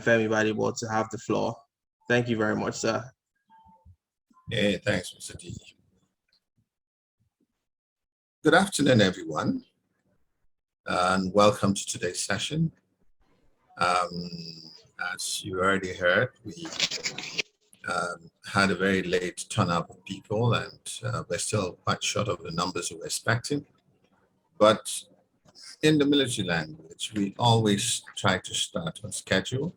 Femi Badibo to have the floor. Thank you very much, sir. Hey, thanks, Mr. D. Good afternoon, everyone, and welcome to today's session. As you already heard, we had a very late turnout of people, and we're still quite short of the numbers we were expecting. But in the military language, we always try to start on schedule.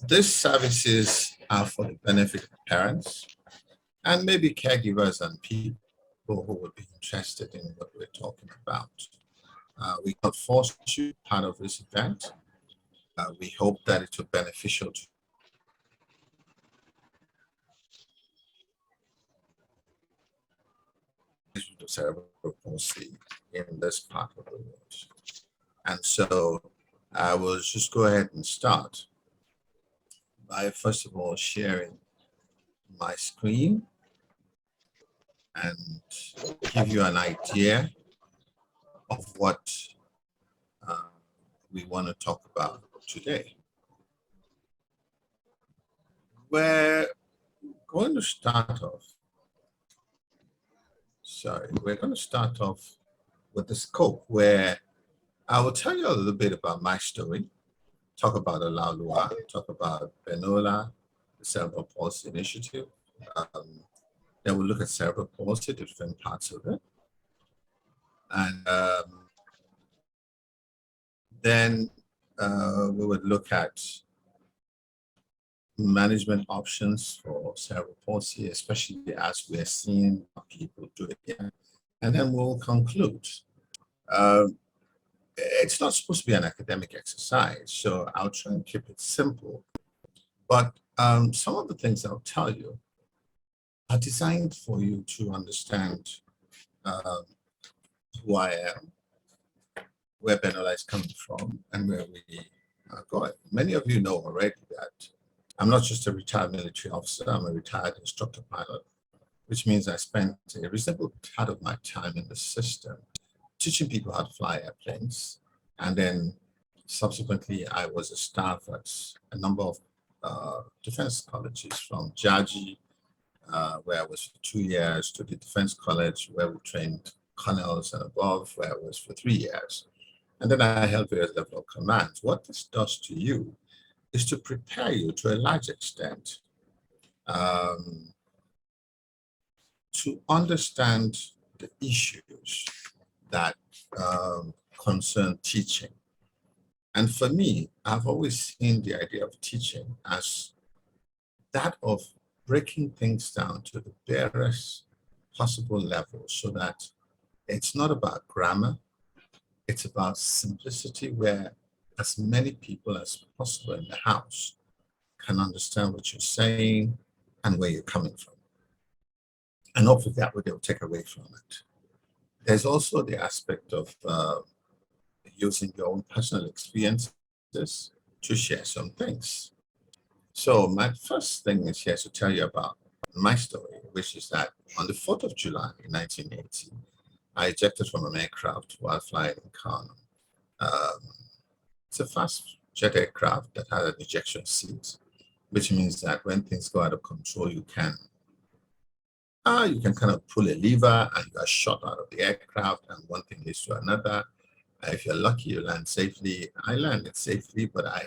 These services are for the benefit of parents and maybe caregivers and people who would be interested in what we're talking about. We cannot force you part of this event. We hope that it will be beneficial to the cerebral palsy in this part of the world. And so I will just go ahead and start by first of all sharing my screen and give you an idea of what we want to talk about today. We're going to start off with the scope where I will tell you a little bit about my story, talk about Olaoluwa, talk about Benola, the Cerebral Palsy Initiative. Then we'll look at cerebral palsy, different parts of it. And then we would look at management options for cerebral palsy, especially as we're seeing people do it here. And then we'll conclude. It's not supposed to be an academic exercise, so I'll try and keep it simple. But some of the things I'll tell you are designed for you to understand who I am, where Benola is coming from, and where we are going. Many of you know already that I'm not just a retired military officer, I'm a retired instructor pilot, which means I spent a reasonable part of my time in the system teaching people how to fly airplanes. And then subsequently, I was a staff at a number of defense colleges, from Jaji, where I was for 2 years, to the Defense College, where we trained colonels and above, where I was for 3 years. And then I held various level of commands. What this does to you is to prepare you to a large extent to understand the issues that concern teaching. And for me, I've always seen the idea of teaching as that of breaking things down to the barest possible level, so that it's not about grammar, it's about simplicity, where as many people as possible in the house can understand what you're saying and where you're coming from. And hopefully that way they'll take away from it. There's also the aspect of using your own personal experiences to share some things. So my first thing is here to tell you about my story, which is that on the 4th of July in 1980, I ejected from an aircraft while flying in Kano. It's a fast jet aircraft that had an ejection seat, which means that when things go out of control, you can kind of pull a lever and you are shot out of the aircraft, and one thing leads to another. If you're lucky, you land safely. I landed safely, but I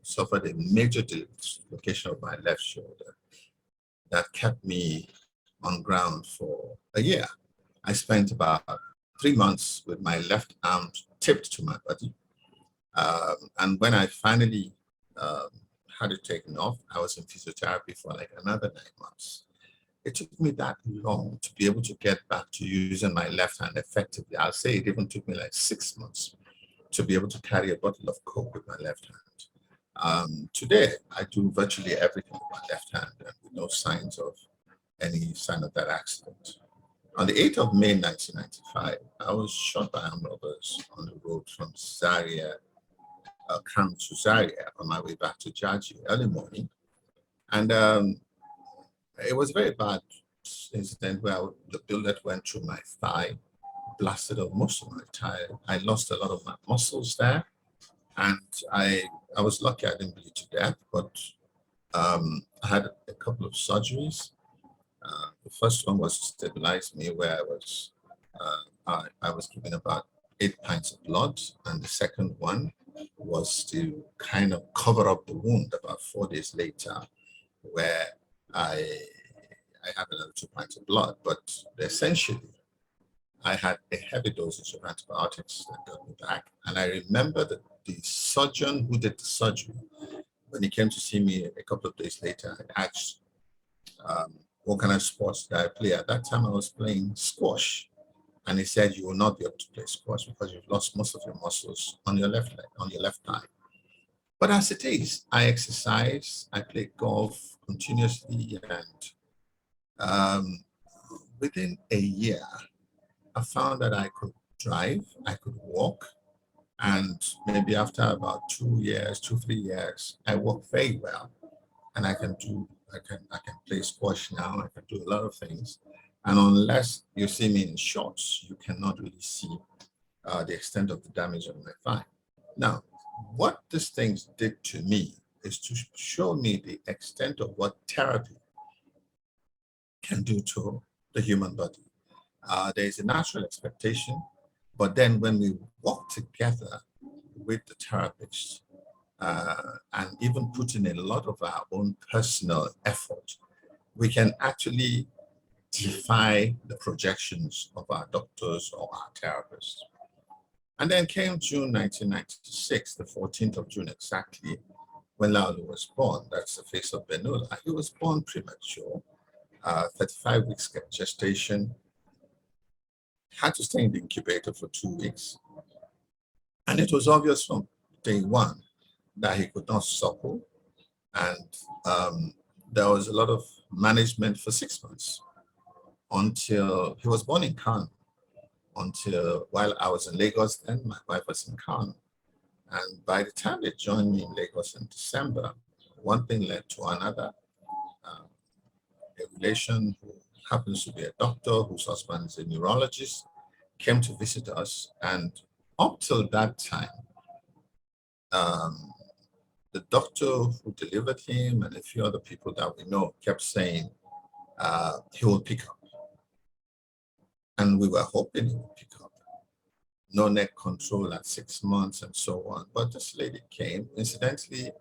suffered a major dislocation of my left shoulder that kept me on ground for a year. I spent about 3 months with my left arm taped to my body. And when I finally had it taken off, I was in physiotherapy for like another 9 months. It took me that long to be able to get back to using my left hand effectively. I'll say it even took me like 6 months to be able to carry a bottle of Coke with my left hand. Today, I do virtually everything with my left hand, and with no signs of any sign of that accident. On the 8th of May 1995, I was shot by armed robbers on the road from Zaria, Kram to Zaria, on my way back to Jaji early morning. And it was a very bad incident where the bullet went through my thigh, blasted off most of my thigh. I lost a lot of my muscles there, and I I was lucky I didn't bleed to death, but I had a couple of surgeries. The first one was to stabilize me, where I was given about 8 pints of blood, and the second one was to kind of cover up the wound about 4 days later, where I had another 2 pints of blood. But essentially, I had a heavy dosage of antibiotics that got me back. And I remember that the surgeon who did the surgery, when he came to see me a couple of days later, I asked, what kind of sports did I play? At that time, I was playing squash. And he said, you will not be able to play squash because you've lost most of your muscles on your left leg, on your left thigh. But as it is, I exercise, I play golf continuously, and within a year, I found that I could drive, I could walk, and maybe after about 2 years, 3 years, I walk very well, and I can play squash now. I can do a lot of things, and unless you see me in shorts, you cannot really see the extent of the damage on my thigh. Now, what these things did to me is to show me the extent of what therapy can do to the human body. There is a natural expectation, but then when we work together with the therapist and even put in a lot of our own personal effort, we can actually defy the projections of our doctors or our therapists. And then came June 1996, the 14th of June exactly, when Laulu was born. That's the face of Benula. He was born premature, 35 weeks gestation, had to stay in the incubator for 2 weeks. And it was obvious from day one that he could not suckle. And there was a lot of management for 6 months until he was born in Kano. Until while I was in Lagos, then my wife was in Kano. And by the time they joined me in Lagos in December, one thing led to another. A relation who happens to be a doctor, whose husband is a neurologist, came to visit us. And up till that time, the doctor who delivered him and a few other people that we know kept saying he will pick up. And we were hoping he would pick up. No neck control at 6 months and so on. But this lady came. Incidentally,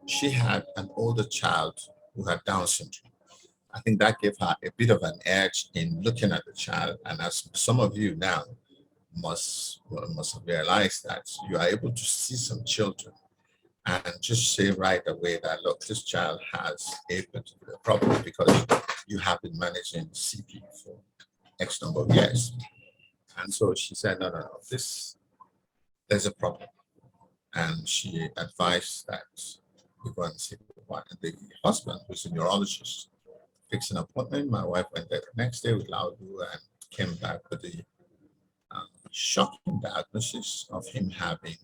she had an older child who had Down syndrome. I think that gave her a bit of an edge in looking at the child. And as some of you now must have realized, that you are able to see some children and just say right away that, look, this child has a particular problem because you have been managing CP for X number of years. And so she said, no, there's a problem. And she advised that we go and see the husband, who's a neurologist, fixed an appointment. My wife went there the next day with Laudu and came back with the shocking diagnosis of him having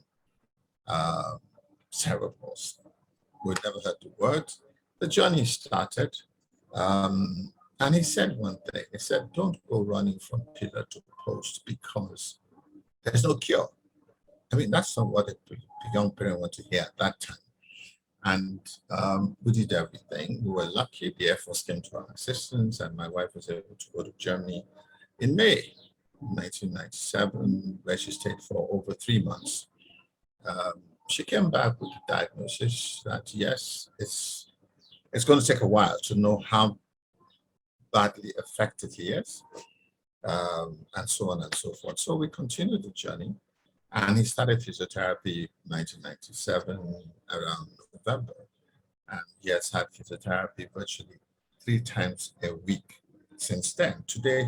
cerebral palsy. We'd never heard the word. The journey started. And he said one thing. He said, don't go running from pillar to post because there's no cure. I mean, that's not what a young parent want to hear at that time. And we did everything. We were lucky. The Air Force came to our assistance, and my wife was able to go to Germany in May 1997, where she stayed for over 3 months. She came back with the diagnosis that, yes, it's going to take a while to know how badly affected he is, and so on and so forth. So we continued the journey, and he started physiotherapy 1997 around November, and he has had physiotherapy virtually 3 times a week since then. Today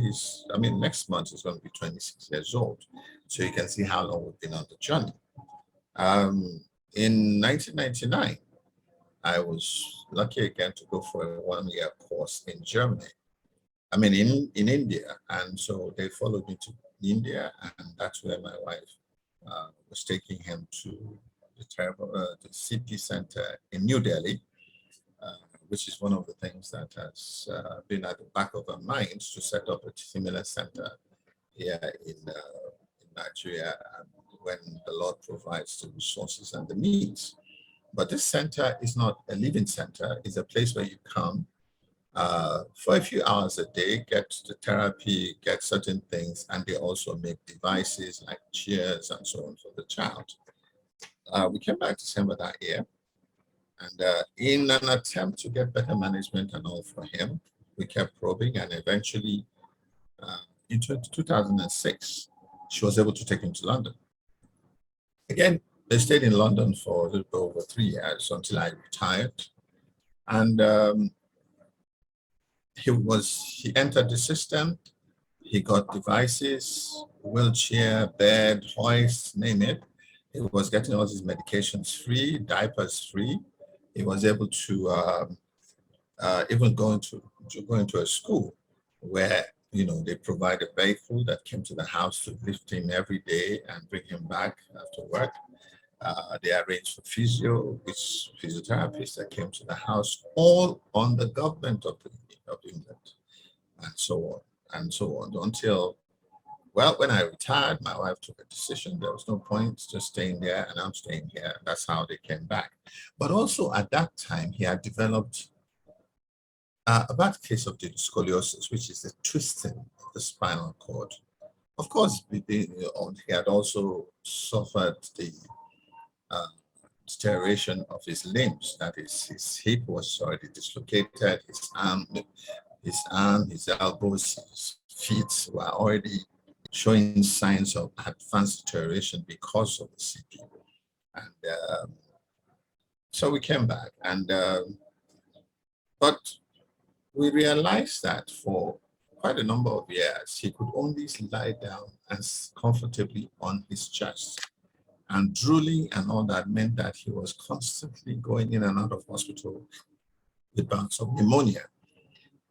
next month he's going to be 26 years old, so you can see how long we've been on the journey. In 1999, I was lucky again to go for a 1-year course in Germany. in India. And so they followed me to India, and that's where my wife was taking him to the CP Center in New Delhi, which is one of the things that has been at the back of our minds to set up a similar center here in Nigeria, when the Lord provides the resources and the means. But this center is not a living center. It's a place where you come for a few hours a day, get the therapy, get certain things, and they also make devices like chairs and so on for the child. We came back December that year, and in an attempt to get better management and all for him, we kept probing, and eventually in 2006, she was able to take him to London. Again, they stayed in London for a little bit over 3 years until I retired. And he entered the system. He got devices, wheelchair, bed, hoist, name it. He was getting all his medications free, diapers free. He was able to even go into a school where they provide a vehicle that came to the house to lift him every day and bring him back after work. They arranged for physiotherapists that came to the house, all on the government of England, and so on and so on, until, well, when I retired, my wife took a decision. There was no point just staying there, and I'm staying here. That's how they came back. But also at that time, he had developed a bad case of the scoliosis, which is the twisting of the spinal cord. Of course, he had also suffered the deterioration of his limbs. That is, his hip was already dislocated, his arm, his elbows, his feet were already showing signs of advanced deterioration because of the CP. And so we came back, and but we realized that for quite a number of years, he could only lie down and comfortably on his chest. And drooling and all that meant that he was constantly going in and out of hospital with bouts of pneumonia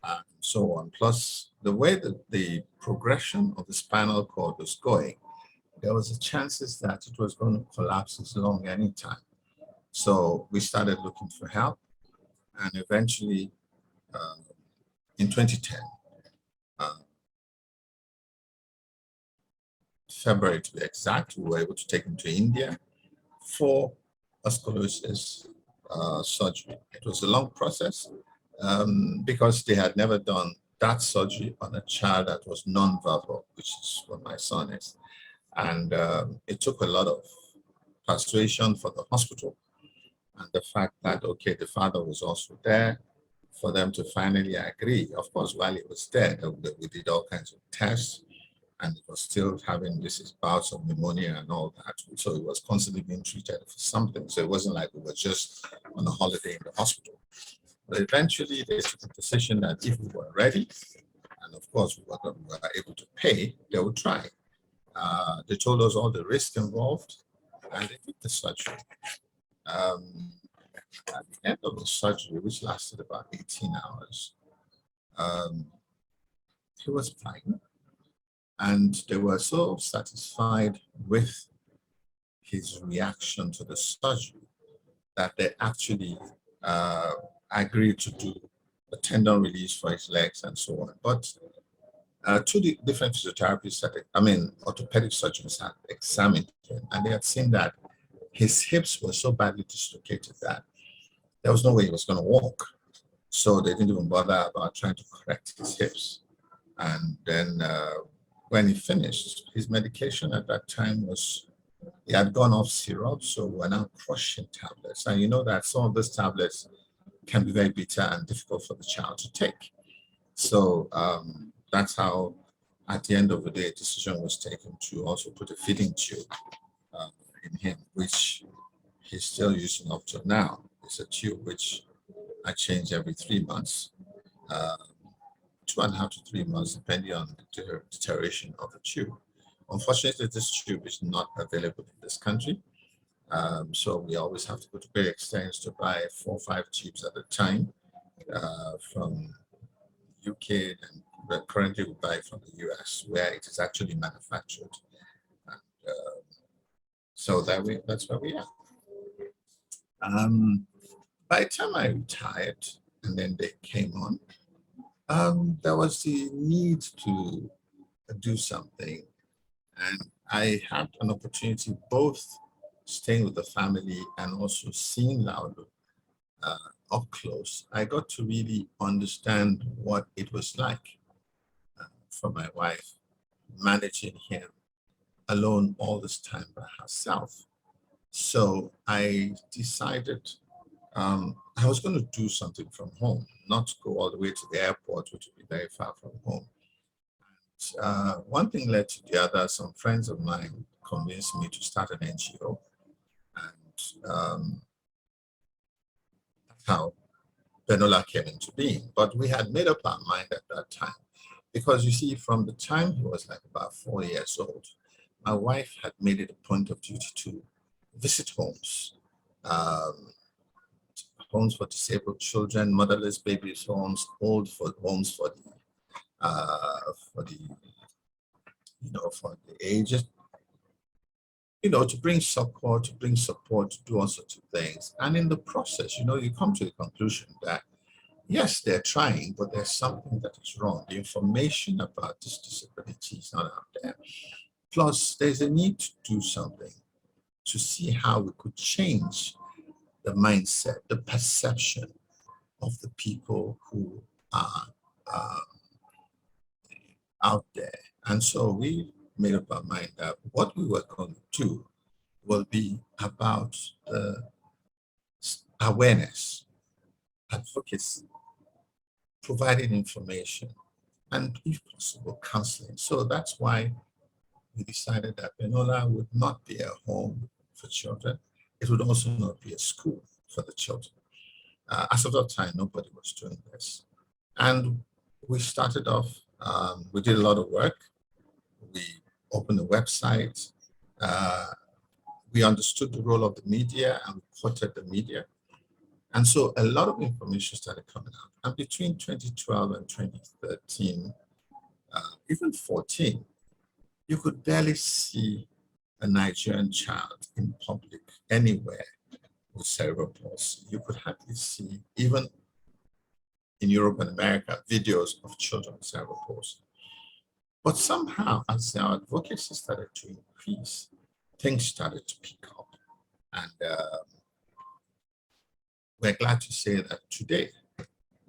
and so on. Plus, the way that the progression of the spinal cord was going, there was a chances that it was going to collapse his lung anytime. So we started looking for help, and eventually in 2010, February to be exact, we were able to take him to India for a scoliosis surgery. It was a long process because they had never done that surgery on a child that was non-verbal, which is what my son is. And it took a lot of persuasion for the hospital, and the fact that, okay, the father was also there, for them to finally agree. Of course, while he was there, we did all kinds of tests, and it was still having this bouts of pneumonia and all that. So it was constantly being treated for something. So it wasn't like we were just on a holiday in the hospital. But eventually they took a decision that if we were ready, and of course we were able to pay, they would try. They told us all the risks involved, and they did the surgery. At the end of the surgery, which lasted about 18 hours, he was fine. And they were so satisfied with his reaction to the surgery that they actually agreed to do a tendon release for his legs and so on. But two different physiotherapists, orthopedic surgeons had examined him, and they had seen that his hips were so badly dislocated that there was no way he was going to walk. So they didn't even bother about trying to correct his hips. And then when he finished, his medication at that time was, he had gone off syrup, so we're now crushing tablets. And you know that some of those tablets can be very bitter and difficult for the child to take. So that's how, at the end of the day, a decision was taken to also put a feeding tube in him, which he's still using up to now. It's a tube which I change every 3 months, 2.5 to 3 months, depending on the deterioration of the tube. Unfortunately, this tube is not available in this country. So we always have to go to great extents to buy 4 or 5 tubes at a time from UK, and currently we buy from the US, where it is actually manufactured. And, so that's where we are. By the time I retired and then they came on, there was the need to do something. And I had an opportunity both staying with the family and also seeing Laulu up close, I got to really understand what it was like for my wife managing him alone all this time by herself. So I decided I was going to do something from home, not go all the way to the airport, which would be very far from home. One thing led to the other. Some friends of mine convinced me to start an NGO, and that's how Benola came into being. But we had made up our mind at that time, because you see, from the time he was like about 4 years old, my wife had made it a point of duty to visit homes, um, homes for disabled children, motherless babies homes, old for homes for the for the aged, to bring support, to bring support, to do all sorts of things. And in the process, you come to the conclusion that yes, they're trying, but there's something that is wrong. The information about this disability is not out there. Plus, there's a need to do something to see how we could change the mindset, the perception of the people who are out there. And so we made up our mind that what we were going to do will be about awareness, advocacy, providing information, and if possible, counseling. So that's why we decided that Benola would not be a home for children. It would also not be a school for the children. As of that time, nobody was doing this. And we started off, we did a lot of work. We opened a website. We understood the role of the media and we quoted the media. And so a lot of information started coming out. And between 2012 and 2013, even 14, you could barely see a Nigerian child in public anywhere with cerebral palsy. You could hardly see, even in Europe and America, videos of children with cerebral palsy. But somehow, as our advocacy started to increase, things started to pick up. And we're glad to say that today,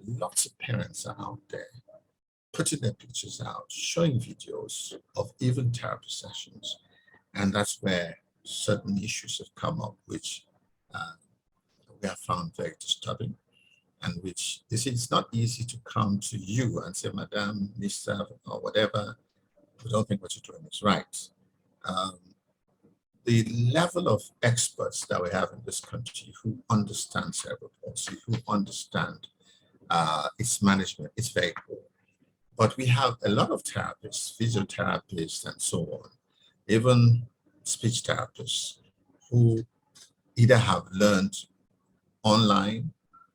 lots of parents are out there putting their pictures out, showing videos of even therapy sessions. And that's where certain issues have come up, which we have found very disturbing, and which, you see, it's not easy to come to you and say, Madam, Mr., or whatever, we don't think what you're doing is right. The level of experts that we have in this country who understand cerebral palsy, who understand its management, is very poor. But we have a lot of therapists, physiotherapists, and so on, even speech therapists, who either have learned online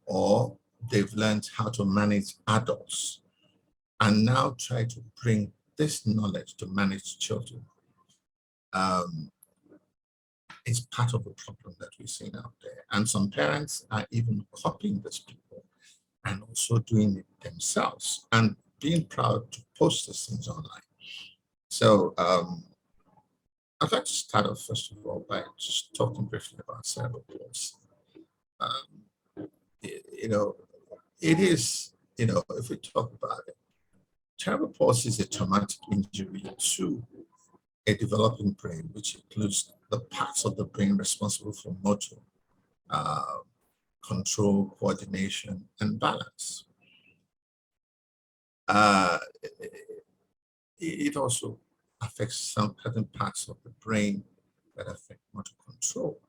or they've learned how to manage adults and now try to bring this knowledge to manage children. It's part of the problem that we're seeing out there. And some parents are even copying these people and also doing it themselves and being proud to post these things online. So I'd like to start off, first of all, by just talking briefly about cerebral palsy. It is, if we talk about it, cerebral palsy is a traumatic injury to a developing brain, which includes the parts of the brain responsible for motor, control, coordination, and balance. It also affects some certain parts of the brain that affect motor control.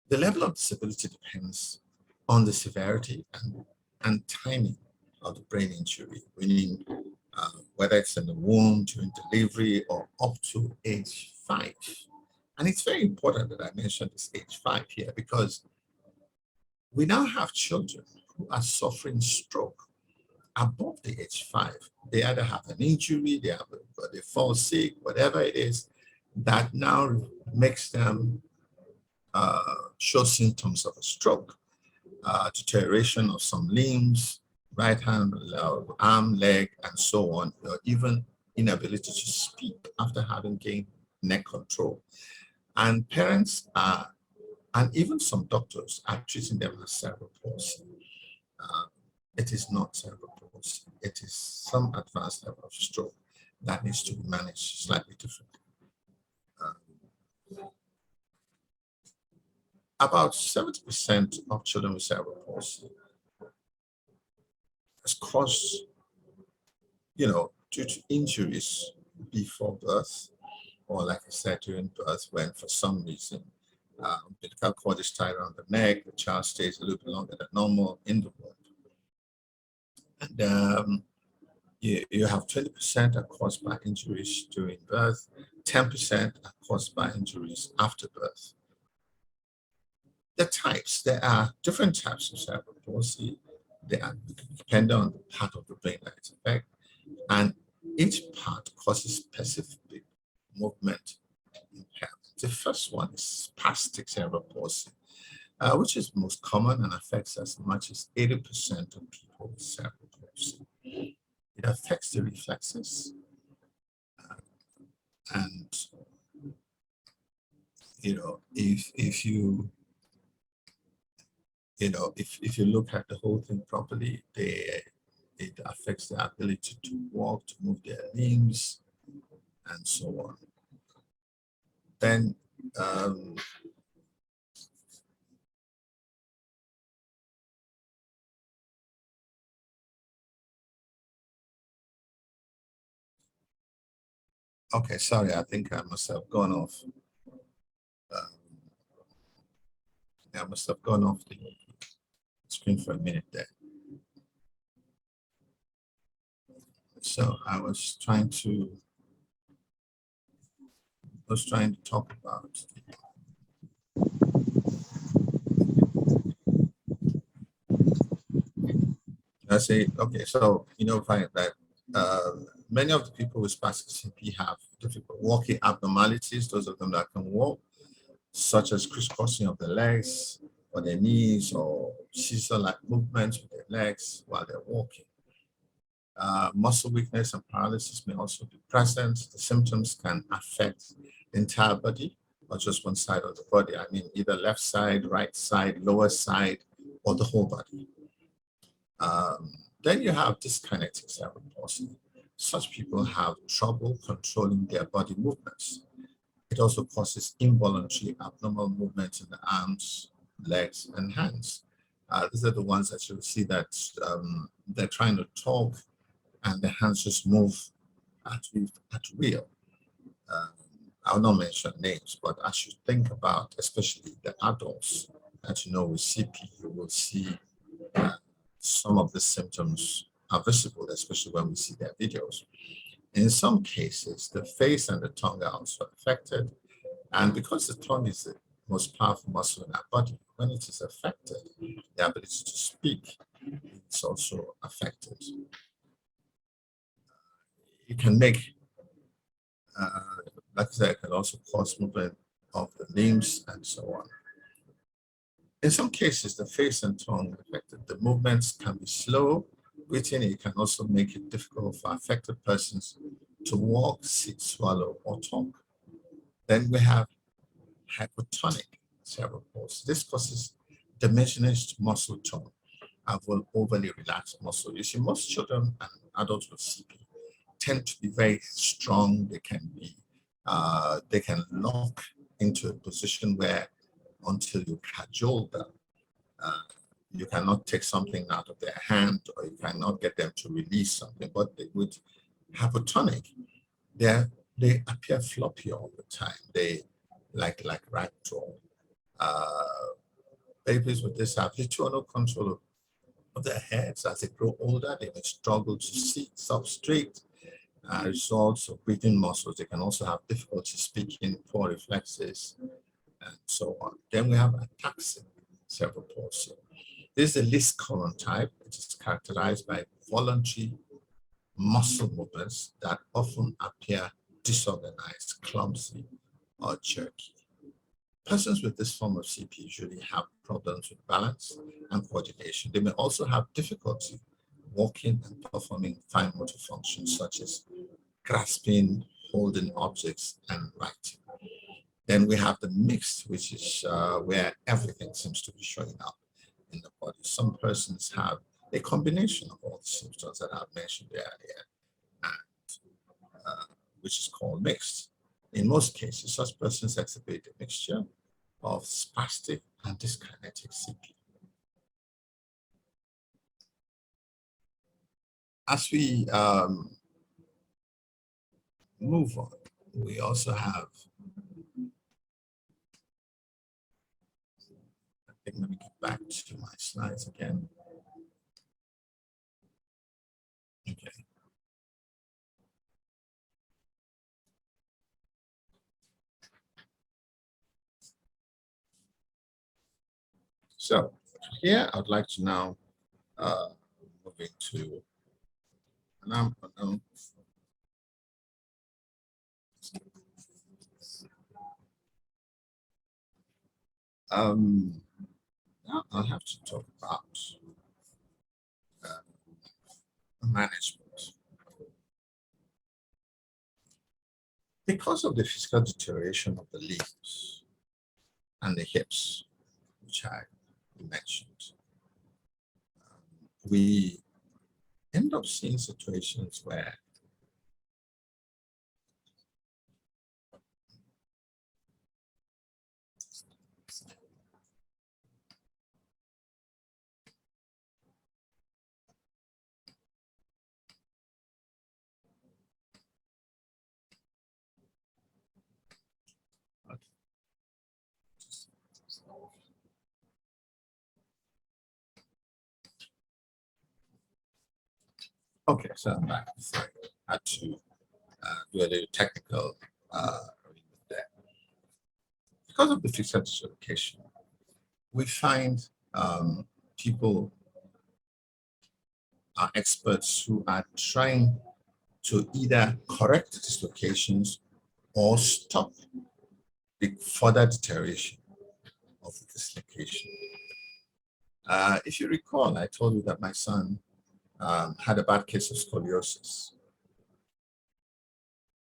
The level of disability depends on the severity and timing of the brain injury, meaning whether it's in the womb, during delivery, or up to age 5. And it's very important that I mention this age 5 here, because we now have children who are suffering stroke above the age 5. They either have an injury, they fall sick, whatever it is, that now makes them show symptoms of a stroke, deterioration of some limbs, right hand, arm, leg, and so on, or even inability to speak after having gained neck control. And parents are, and even some doctors are treating them as cerebral palsy. It is not cerebral palsy. It is some advanced level of stroke that needs to be managed slightly differently. About 70% of children with cerebral palsy is caused, due to injuries before birth, or like I said, during birth, when for some reason umbilical cord is tied around the neck, the child stays a little bit longer than normal in the womb. And you have 20% are caused by injuries during birth, 10% are caused by injuries after birth. The types, there are different types of cerebral palsy. They are dependent on the part of the brain that it's affected, and each part causes specific movement impairment. The first one is spastic cerebral palsy, which is most common and affects as much as 80% of people with cerebral palsy. It affects the reflexes, and if you look at the whole thing properly, it affects their ability to walk, to move their limbs, and so on. Then okay, sorry, I think I must have gone off. I must have gone off the screen for a minute there. So I was trying to talk about I say, okay, so find that many of the people with spastic CP have difficult walking abnormalities, those of them that can walk, such as crisscrossing of the legs or their knees, or scissor-like movements with their legs while they're walking. Muscle weakness and paralysis may also be present. The symptoms can affect the entire body, not just one side of the body. I mean, either left side, right side, lower side, or the whole body. Then you have dyskinetic cerebral palsy. Such people have trouble controlling their body movements. It also causes involuntary abnormal movements in the arms, legs, and hands. These are the ones that you'll see that they're trying to talk and the hands just move at will. I'll not mention names, but as you think about, especially the adults that with CP, you will see some of the symptoms are visible, especially when we see their videos. In some cases, the face and the tongue are also affected. And because the tongue is the most powerful muscle in our body, when it is affected, the ability to speak is also affected. It can make, like I said, it can also cause movement of the limbs and so on. In some cases, the face and tongue are affected. The movements can be slow. Within it can also make it difficult for affected persons to walk, sit, swallow, or talk. Then we have hypotonic cerebral palsy. This causes diminished muscle tone and will overly relaxed muscle. You see, most children and adults with CP tend to be very strong. They can lock into a position where until you cajole them, you cannot take something out of their hand, or you cannot get them to release something. But with hypotonic, they appear floppy all the time. They like ragdoll. Babies with this have little or no control of their heads. As they grow older, they may struggle to sit up straight. Results of breathing muscles. They can also have difficulty speaking, poor reflexes, and so on. Then we have ataxic cerebral palsy. This is the least common type. It is characterized by voluntary muscle movements that often appear disorganized, clumsy, or jerky. Persons with this form of CP usually have problems with balance and coordination. They may also have difficulty walking and performing fine motor functions such as grasping, holding objects, and writing. Then we have the mixed, which is where everything seems to be showing up in the body. Some persons have a combination of all the symptoms that I've mentioned earlier, which is called mixed. In most cases, such persons exhibit a mixture of spastic and dyskinetic CP. As we move on, we also have, I think, let me get back to my slides again. Okay. So here I'd like to now move into now I'll have to talk about management. Because of the physical deterioration of the limbs and the hips, which I mentioned, we end up seeing situations where okay, so I'm back. Sorry, I had to do a little technical there. Because of the physical dislocation, we find people are experts who are trying to either correct dislocations or stop the further deterioration of the dislocation. If you recall, I told you that my son had a bad case of scoliosis.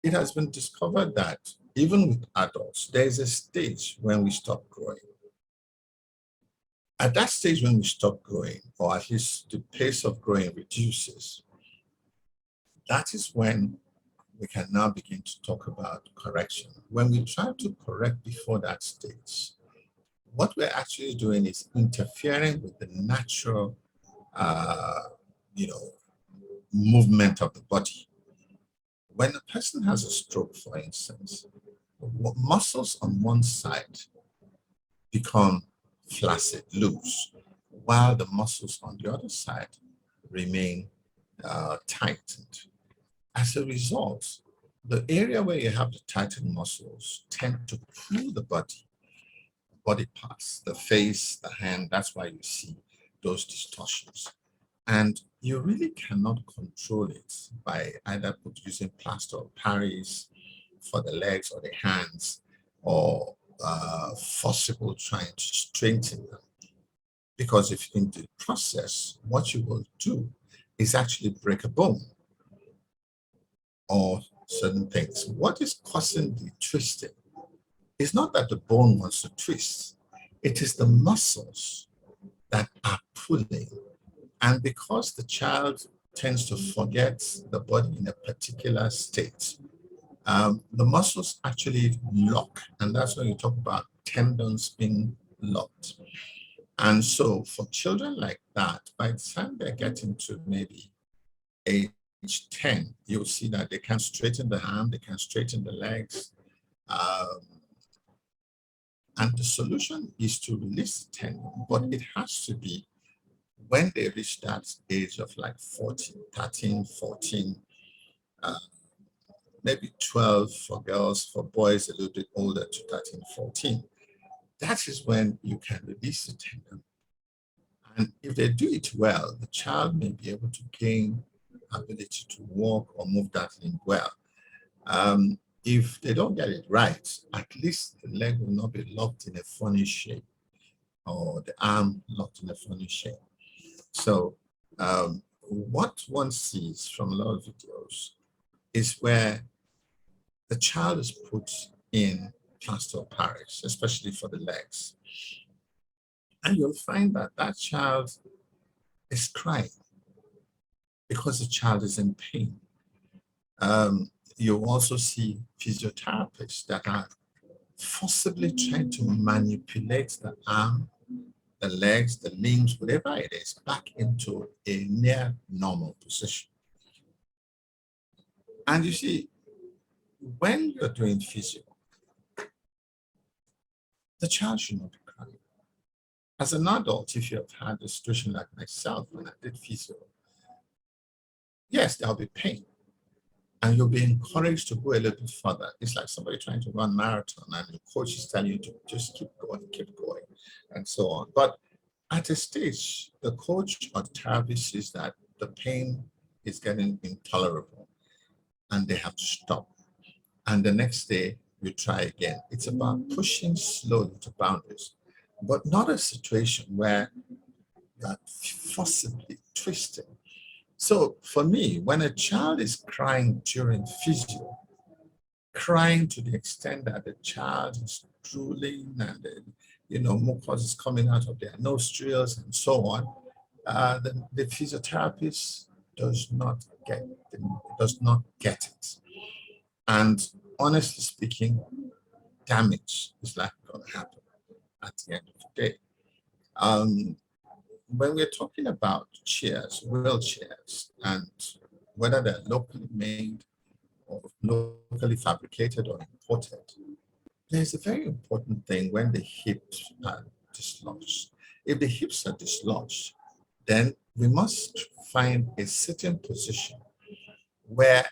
It has been discovered that even with adults, there is a stage when we stop growing. At that stage when we stop growing, or at least the pace of growing reduces, that is when we can now begin to talk about correction. When we try to correct before that stage, what we're actually doing is interfering with the natural, movement of the body. When a person has a stroke, for instance, muscles on one side become flaccid, loose, while the muscles on the other side remain tightened. As a result, the area where you have the tightened muscles tend to pull the body parts, the face, the hand. That's why you see those distortions. And you really cannot control it by either using plaster of Paris for the legs or the hands, or forcible trying to strengthen them. Because if in the process, what you will do is actually break a bone or certain things. What is causing the twisting? It's not that the bone wants to twist. It is the muscles that are pulling. And because the child tends to forget the body in a particular state, the muscles actually lock. And that's when you talk about tendons being locked. And so for children like that, by the time they're getting to maybe age 10, you'll see that they can straighten the arm, they can straighten the legs. And the solution is to release the tendon, but it has to be when they reach that age of like 14, 13, 14, maybe 12 for girls, for boys a little bit older to 13, 14. That is when you can release the tendon. And if they do it well, the child may be able to gain ability to walk or move that limb well. If they don't get it right, at least the leg will not be locked in a funny shape, or the arm locked in a funny shape. So what one sees from a lot of videos is where the child is put in plaster of Paris, especially for the legs. And you'll find that that child is crying because the child is in pain. You also see physiotherapists that are forcibly trying to manipulate the arm, the legs, the limbs, whatever it is, back into a near normal position. And you see, when you're doing physio, the child should not be crying. As an adult, if you have had a situation like myself when I did physio, yes, there'll be pain. And you'll be encouraged to go a little bit further. It's like somebody trying to run marathon and the coach is telling you to just keep going, and so on. But at a stage, the coach or the therapist sees that the pain is getting intolerable and they have to stop. And the next day, you try again. It's about pushing slowly to boundaries, but not a situation where you're forcibly twisting. So for me, when a child is crying during physio, crying to the extent that the child is drooling and mucus is coming out of their nostrils and so on, the physiotherapist does not get it. And honestly speaking, damage is likely going to happen at the end of the day. When we're talking about chairs, wheelchairs, and whether they're locally made or locally fabricated or imported, there's a very important thing when the hips are dislodged. If the hips are dislodged, then we must find a sitting position where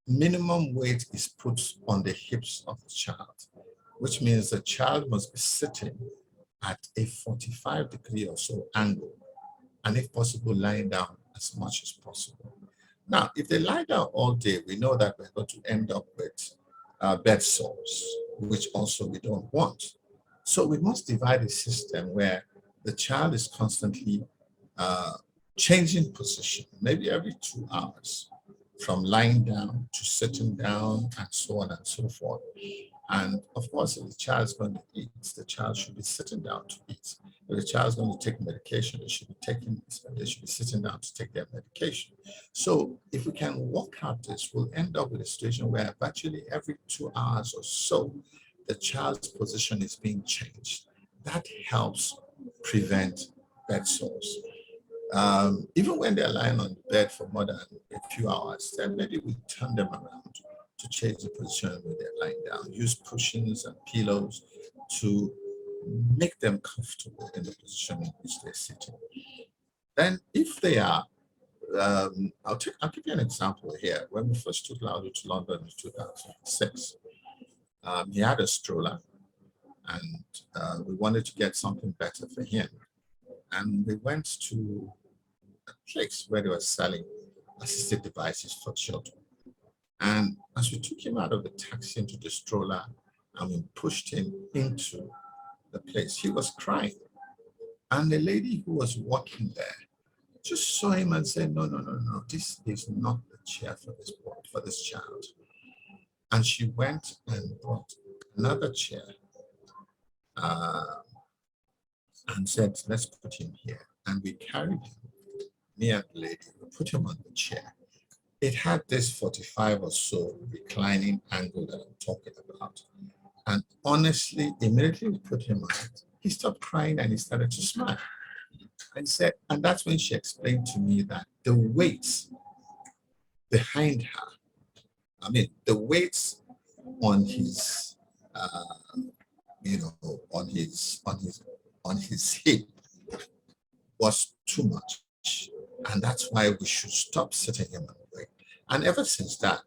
minimum weight is put on the hips of the child, which means the child must be sitting at a 45-degree or so angle, and if possible, lying down as much as possible. Now, if they lie down all day, we know that we're going to end up with bed sores, which also we don't want. So we must divide a system where the child is constantly changing position, maybe every 2 hours, from lying down to sitting down and so on and so forth. And of course, if the child is going to eat, the child should be sitting down to eat. If the child is going to take medication, they should be sitting down to take their medication. So if we can work out this, we'll end up with a situation where virtually every 2 hours or so, the child's position is being changed. That helps prevent bed sores. Even when they're lying on the bed for more than a few hours, then maybe we turn them around to change the position where they're lying down. Use cushions and pillows to make them comfortable in the position in which they're sitting. Then if they are, I'll give you an example here. When we first took Laudo to London in 2006, he had a stroller and we wanted to get something better for him. And we went to a place where they were selling assistive devices for children. And as we took him out of the taxi into the stroller and we pushed him into the place, he was crying. And the lady who was working there just saw him and said, no, this is not the chair for this boy, for this child. And she went and brought another chair and said, let's put him here. And we carried him, me and the lady, we put him on the chair. It had this 45 or so reclining angle that I'm talking about. And honestly, immediately we put him on it, he stopped crying and he started to smile. And that's when she explained to me that the weight behind her, the weight on his, on his hip was too much. And that's why we should stop sitting him on the way. And ever since that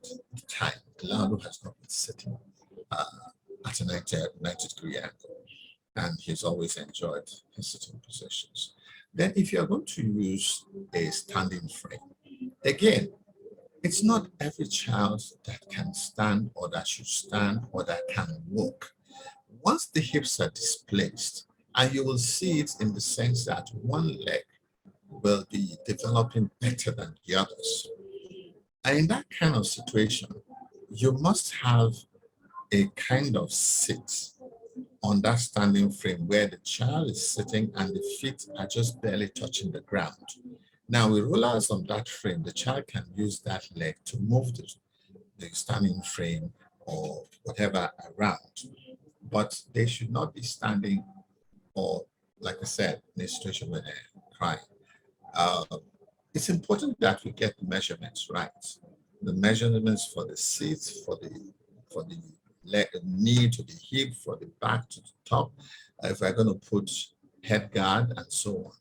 time, Lalo has not been sitting at a 90-degree angle. And he's always enjoyed his sitting positions. Then if you're going to use a standing frame, again, it's not every child that can stand or that should stand or that can walk. Once the hips are displaced, and you will see it in the sense that one leg will be developing better than the others. And in that kind of situation, you must have a kind of sit on that standing frame where the child is sitting and the feet are just barely touching the ground. Now, with rollers on that frame, the child can use that leg to move the standing frame or whatever around, but they should not be standing or, like I said, in a situation where they're crying. It's important that we get the measurements right. The measurements for the seats, for the leg, knee to the hip, for the back to the top. If we're going to put head guard and so on,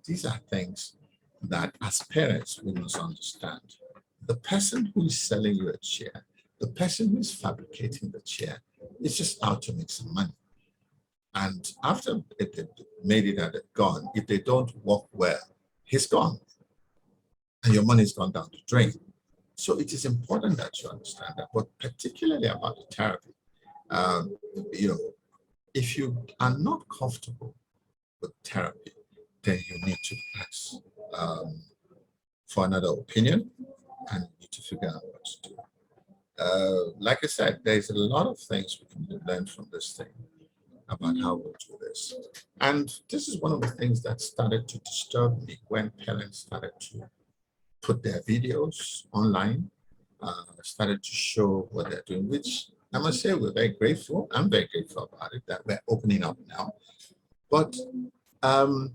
these are things that as parents we must understand. The person who is selling you a chair, the person who is fabricating the chair, is just out to make some money. And after they made it and they're gone, if they don't work well, he's gone. And your money's gone down the drain. So it is important that you understand that, but particularly about the therapy. You know, if you are not comfortable with therapy, then you need to ask for another opinion and you need to figure out what to do. Like I said, there's a lot of things we can learn from this thing about how we do this. And this is one of the things that started to disturb me when parents started to put their videos online, started to show what they're doing, which I must say we're very grateful. I'm very grateful about it that we're opening up now. But the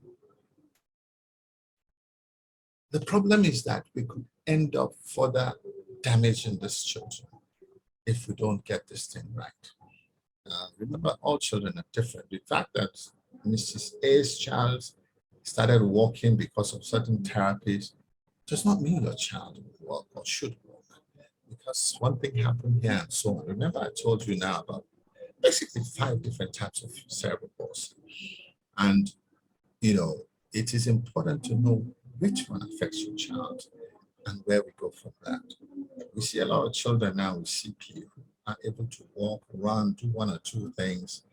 problem is that we could end up further damaging these children if we don't get this thing right. Remember, all children are different. The fact that Mrs. A's child started walking because of certain therapies does not mean your child will walk or should walk, because one thing happened here and so on. Remember, I told you now about basically 5 different types of cerebral palsy. And, you know, it is important to know which one affects your child and where we go from that. We see a lot of children now with CP who are able to walk, run, do 1 or 2 things.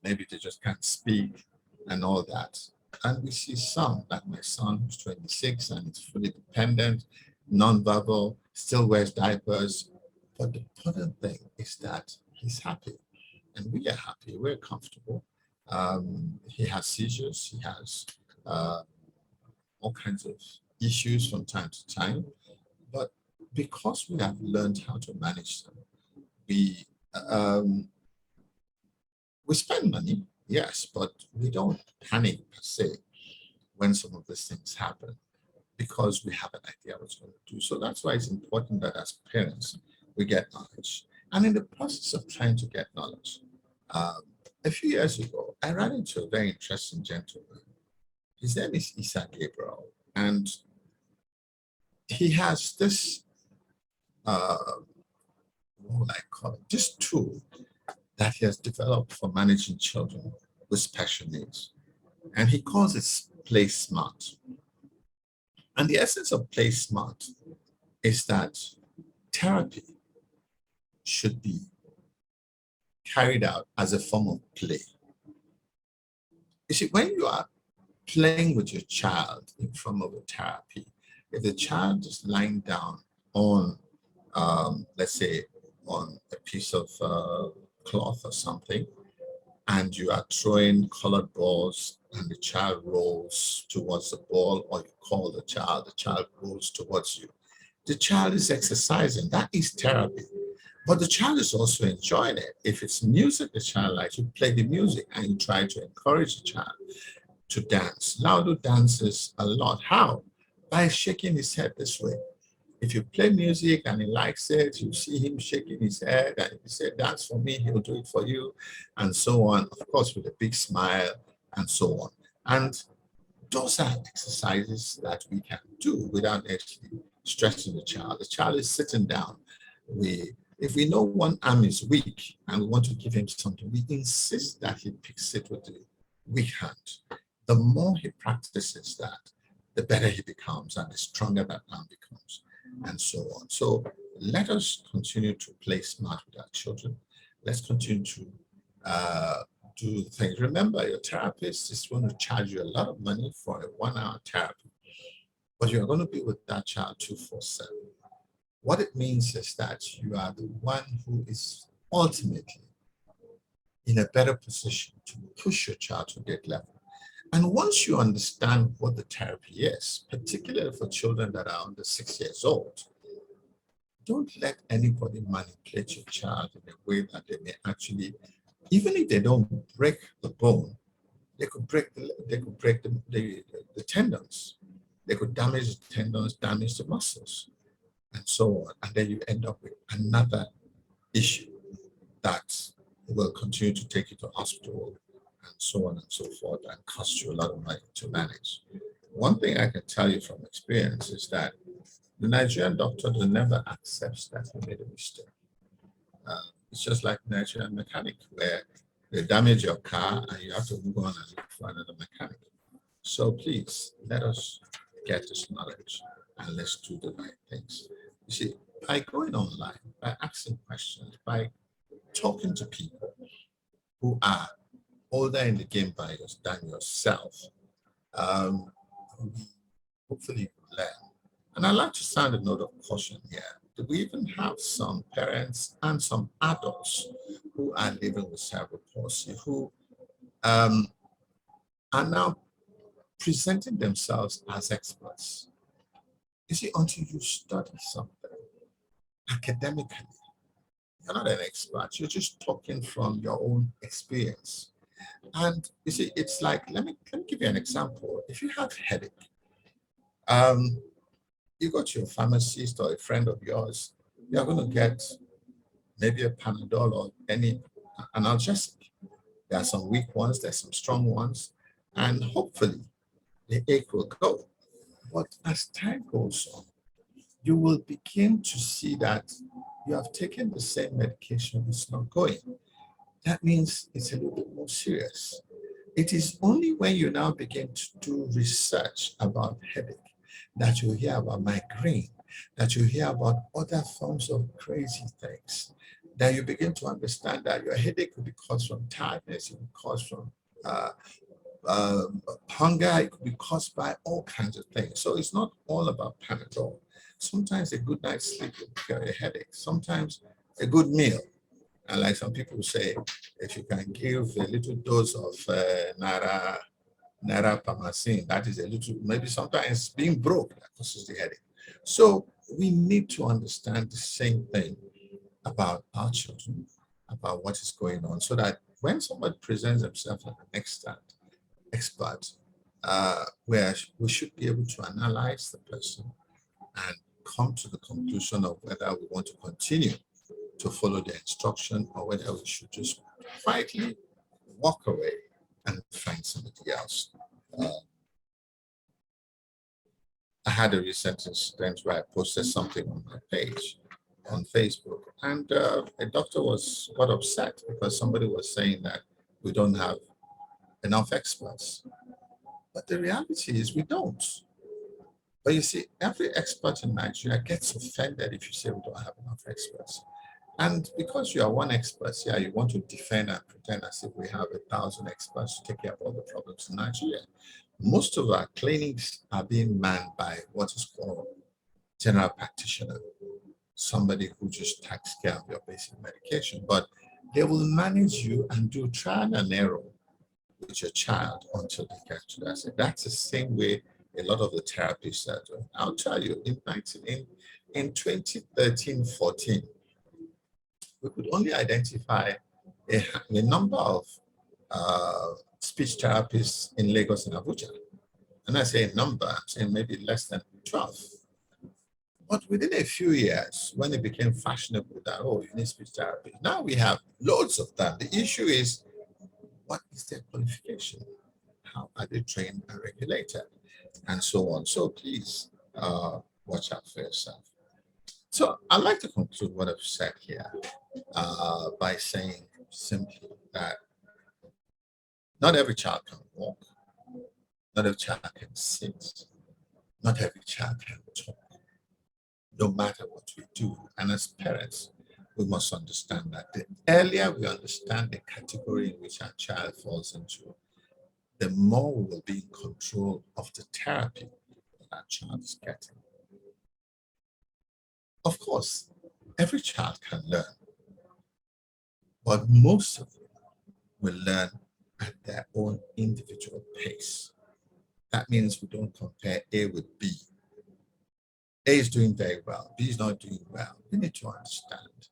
Maybe they just can't speak and all that. And we see some, like my son who's 26 and is fully dependent, nonverbal, still wears diapers. But the important thing is that he's happy and we are happy, we're comfortable. He has seizures, he has all kinds of issues from time to time. But because we have learned how to manage them, we spend money, yes, but we don't panic per se when some of these things happen because we have an idea what's going to do. So that's why it's important that as parents, we get knowledge. And in the process of trying to get knowledge, a few years ago, I ran into a very interesting gentleman. His name is Isa Gabriel, and he has this, what would I call it, this tool that he has developed for managing children with special needs. And he calls it Play Smart. And the essence of Play Smart is that therapy should be carried out as a form of play. You see, when you are playing with your child in form of a therapy, if the child is lying down on, let's say, on a piece of cloth or something, and you are throwing colored balls and the child rolls towards the ball, or you call the child rolls towards you. The child is exercising, that is therapy. But the child is also enjoying it. If it's music the child likes, you play the music and you try to encourage the child to dance. Laudo dances a lot. How? By shaking his head this way. If you play music and he likes it, you see him shaking his head, and if you say, dance for me, he'll do it for you, and so on, of course, with a big smile, and so on. And those are exercises that we can do without actually stressing the child. The child is sitting down. If we know one arm is weak and we want to give him something, we insist that he picks it with the weak hand. The more he practices that, the better he becomes and the stronger that arm becomes, and so on. So let us continue to play smart with our children. Let's continue to do things. Remember, your therapist is going to charge you a lot of money for a 1-hour therapy, but you're going to be with that child 24/7. What it means is that you are the one who is ultimately in a better position to push your child to that level. And once you understand what the therapy is, particularly for children that are under 6 years old, don't let anybody manipulate your child in a way that they may actually, even if they don't break the bone, they could break the tendons. They could damage the tendons, damage the muscles, and so on. And then you end up with another issue that will continue to take you to hospital and so on and so forth and cost you a lot of money to manage. One thing I can tell you from experience is that the Nigerian doctor never accepts that he made a mistake. It's just like Nigerian mechanic, where they damage your car and you have to move on and look for another mechanic. So please, let us get this knowledge and let's do the right things. You see, by going online, by asking questions, by talking to people who are older in the game than yourself, hopefully you learn. And I'd like to sound a note of caution here. We even have some parents and some adults who are living with cerebral palsy who are now presenting themselves as experts. You see, until you study something academically, you're not an expert. You're just talking from your own experience. And you see, it's like, let me give you an example. If you have headache, you go to your pharmacist or a friend of yours, you're going to get maybe a Panadol or any analgesic. There are some weak ones, there's some strong ones, and hopefully the ache will go. But as time goes on, you will begin to see that you have taken the same medication, it's not going. That means it's a little bit more serious. It is only when you now begin to do research about headache that you hear about migraine, that you hear about other forms of crazy things, that you begin to understand that your headache could be caused from tiredness, it could be caused from hunger, it could be caused by all kinds of things. So it's not all about Panadol. Sometimes a good night's sleep will cure a headache. Sometimes a good meal. And like some people say, if you can give a little dose of naira that is a little, maybe sometimes being broke that causes the headache. So we need to understand the same thing about our children, about what is going on, so that when somebody presents themselves as an expert, where we should be able to analyze the person and come to the conclusion of whether we want to continue to follow the instruction or whether we should just quietly walk away and find somebody else. I had a recent incident where I posted something on my page on Facebook, and a doctor was quite upset because somebody was saying that we don't have enough experts. But the reality is we don't. But you see, every expert in Nigeria gets offended if you say we don't have enough experts. And because you are one expert here, you want to defend and pretend as if we have 1,000 experts to take care of all the problems in Nigeria. Most of our clinics are being manned by what is called general practitioner, somebody who just takes care of your basic medication, but they will manage you and do trial and error with your child until they get to that. So that's the same way a lot of the therapists are doing. I'll tell you, in 2013-14, we could only identify a number of speech therapists in Lagos and Abuja. And I say a number, I'm saying maybe less than 12. But within a few years, when it became fashionable that, oh, you need speech therapy, now we have loads of them. The issue is, what is their qualification? How are they trained and regulated? And so on. So please watch out for yourself. So I'd like to conclude what I've said here by saying simply that not every child can walk, not every child can sit, not every child can talk, no matter what we do. And as parents, we must understand that the earlier we understand the category in which our child falls into, the more we will be in control of the therapy that our child is getting. Of course, every child can learn, but most of them will learn at their own individual pace. That means we don't compare A with B. A is doing very well, B is not doing well. We need to understand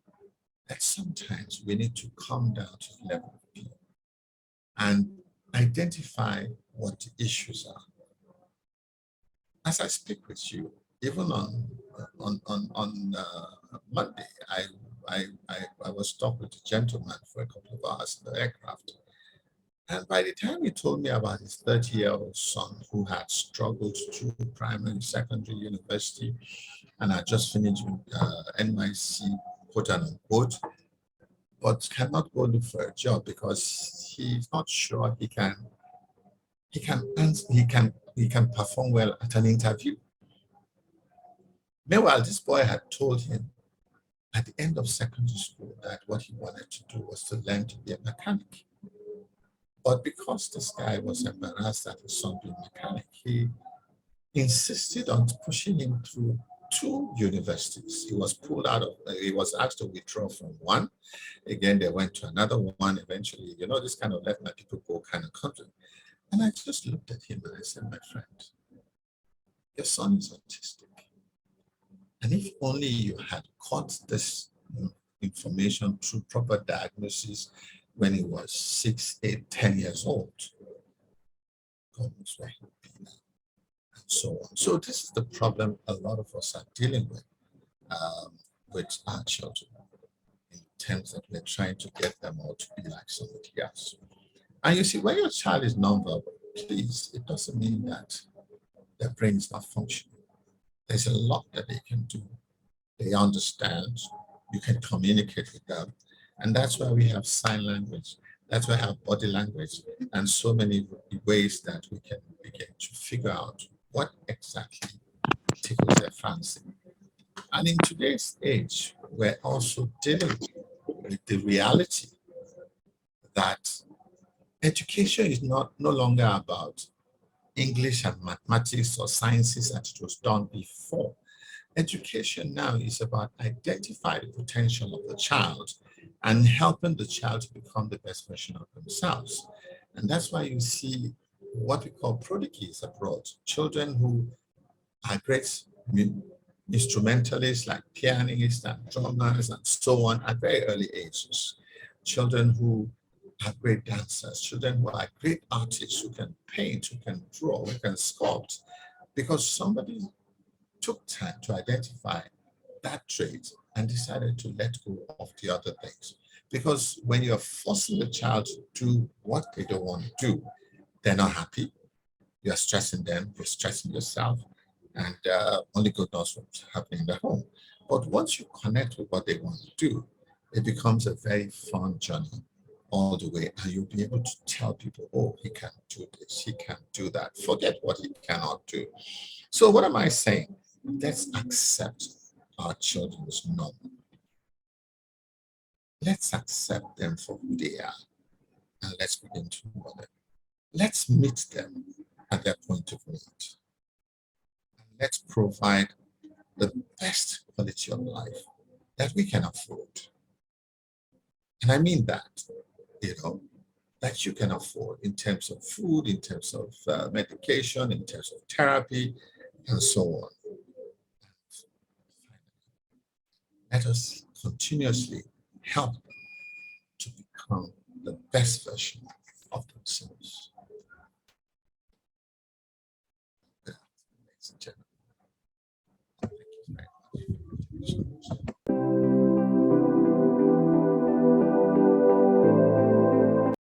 that sometimes we need to come down to the level of B and identify what the issues are. As I speak with you, even on Monday, I was talking with a gentleman for a couple of hours in the aircraft. And by the time he told me about his 30-year-old son who had struggled through primary, secondary, university, and had just finished NYC, quote unquote, but cannot go look for a job because he's not sure he can perform well at an interview. Meanwhile, this boy had told him at the end of secondary school that what he wanted to do was to learn to be a mechanic. But because this guy was embarrassed that his son being a mechanic, he insisted on pushing him through 2 universities. He was pulled out of, he was asked to withdraw from one. Again, they went to another one. Eventually, you know, this kind of let my people go kind of country. And I just looked at him and I said, my friend, your son is autistic. And if only you had caught this information through proper diagnosis when he was 6, 8, 10 years old, God knows where he would be now, and so on. So this is the problem a lot of us are dealing with our children, in terms that we're trying to get them all to be like somebody else. And you see, when your child is nonverbal, please, it doesn't mean that their brain is not functioning. There's a lot that they can do. They understand, you can communicate with them. And that's why we have sign language. That's why we have body language and so many ways that we can begin to figure out what exactly tickles their fancy. And in today's age, we're also dealing with the reality that education is no longer about English and mathematics or sciences as it was done before. Education now is about identifying the potential of the child and helping the child to become the best version of themselves. And that's why you see what we call prodigies abroad, children who are great instrumentalists like pianists and drummers and so on at very early ages. Children who are great dancers, children who are great artists, who can paint, who can draw, who can sculpt, because somebody took time to identify that trait and decided to let go of the other things. Because when you're forcing the child to do what they don't want to do, they're not happy. You're stressing them, you're stressing yourself, and only God knows what's happening in the home. But once you connect with what they want to do, it becomes a very fun journey all the way, and you'll be able to tell people, oh, he can do this, he can do that. Forget what he cannot do. So what am I saying? Let's accept our children as normal. Let's accept them for who they are, and let's begin to know them. Let's meet them at their point of need. Let's provide the best quality of life that we can afford. And I mean that, that you can afford in terms of food, in terms of medication, in terms of therapy, and so on. Let us continuously help them to become the best version of themselves. Ladies and gentlemen.